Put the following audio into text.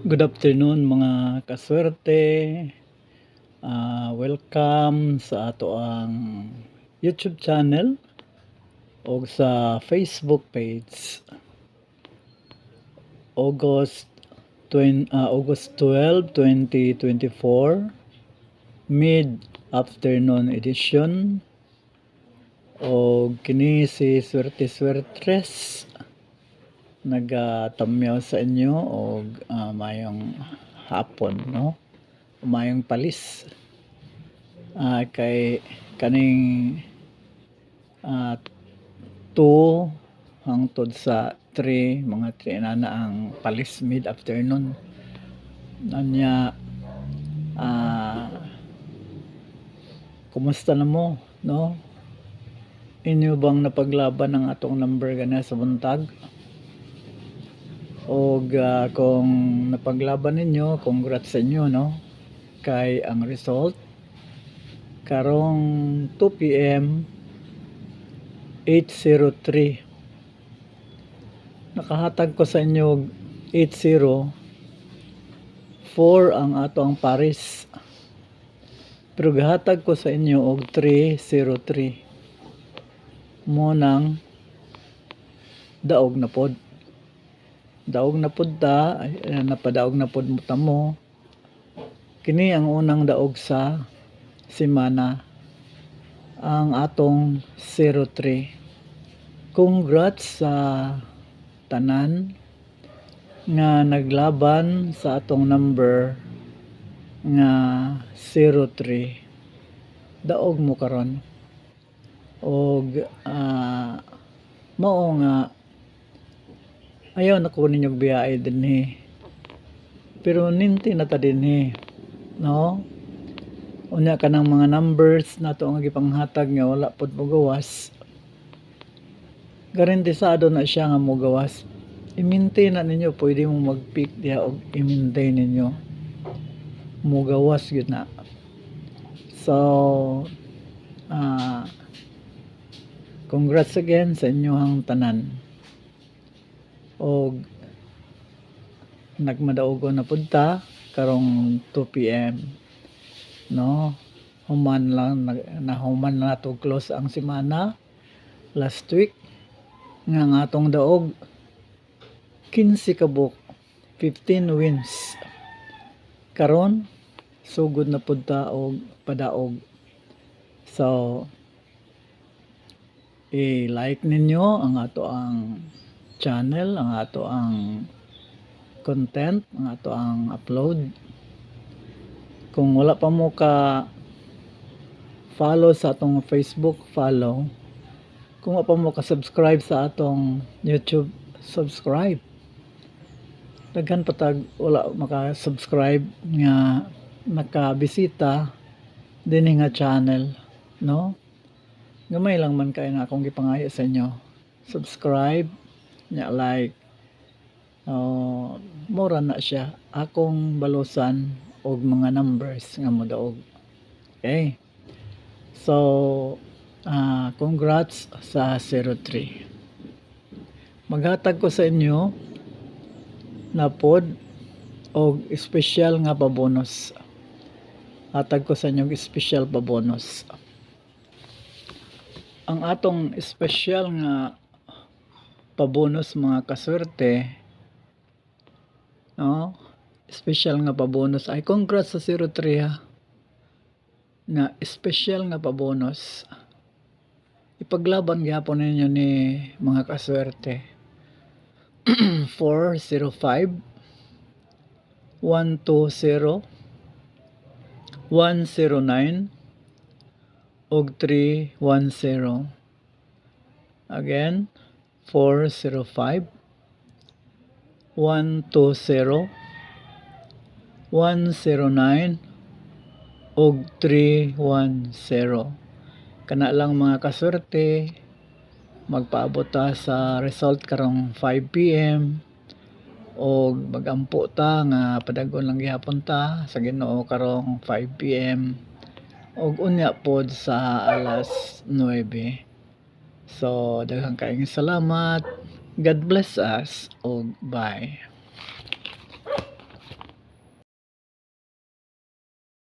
Good afternoon mga kaswerte. Welcome sa ato ang YouTube channel o sa Facebook page. August 12, 2024, mid-afternoon edition. O kini si Swerte-Swertres nagatamyaw sa inyo o mayong hapon, no? Mayong palis kay kaning 2 hangtod sa 3, mga 3 na ang palis mid-afternoon. Nanya kumusta na mo, no? Inyo bang napaglaban ang atong number gana sa buntag? O kung napaglaban ninyo, congrats sa inyo, no? Kay ang result karong 2 PM 803. Nakahatag ko sa inyo 80. 4 ang ato ang paris. Pero gahatag ko sa inyo og 303. Mo nang daog na pod. Daog na pod ta, napadaog na pod mo. Kini ang unang daog sa semana, ang atong 03. Congrats sa tanan nga naglaban sa atong number nga 03. Daog mo karon. Og mao nga ayaw na ko ninyong biyay dinhi. Pero ninti na ta dinhi, no? Unya ka ng mga numbers na ito ang gipanghatag nga wala pod mo gawas. Garantisado na siya nga mo gawas. I-maintain na ninyo, pwede mo mag-pick diha og i-maintain ninyo. Mo gawas yun na. So, congrats again sa inyong tanan. Og nagmadaogo na punta karong 2 PM, no? Human na to close ang semana last week nga atong daog 15 kabuk, 15 wins. Karon sugod na punta og padaog. So i-like ninyo ang ato ang channel, ang ato ang content, ang ato ang upload. Kung wala pa mo ka follow sa atong Facebook, follow. Kung wala pa mo ka subscribe sa atong YouTube, subscribe. Daghan patag wala maka-subscribe nga nakabisita dinhi nga channel, no? Gamay lang man kay na akong gipangaya sa inyo. Subscribe, nya like. Mura na siya akong balusan og mga numbers nga modaog. Okay? So, congrats sa 03. Maghatag ko sa inyo na pod og special nga pa-bonus. Hatag ko sa inyo special pa-bonus. Ang atong special nga pa-bonus mga kaswerte, no? Special nga pa-bonus ay congrats sa 03 ha. Na special nga pa-bonus. Ipaglaban gyapon ninyo ni mga kaswerte. 405 120 109 og 310. Again, 405 120 109 og 310. Kana lang mga kaswerte, magpaabot ta sa result karong 5 PM og magampo ta nga padagon lang gihapon ta sa Ginoo karong 5 PM og unya pod sa alas 9. So daghang kaayong salamat. God bless us og bye.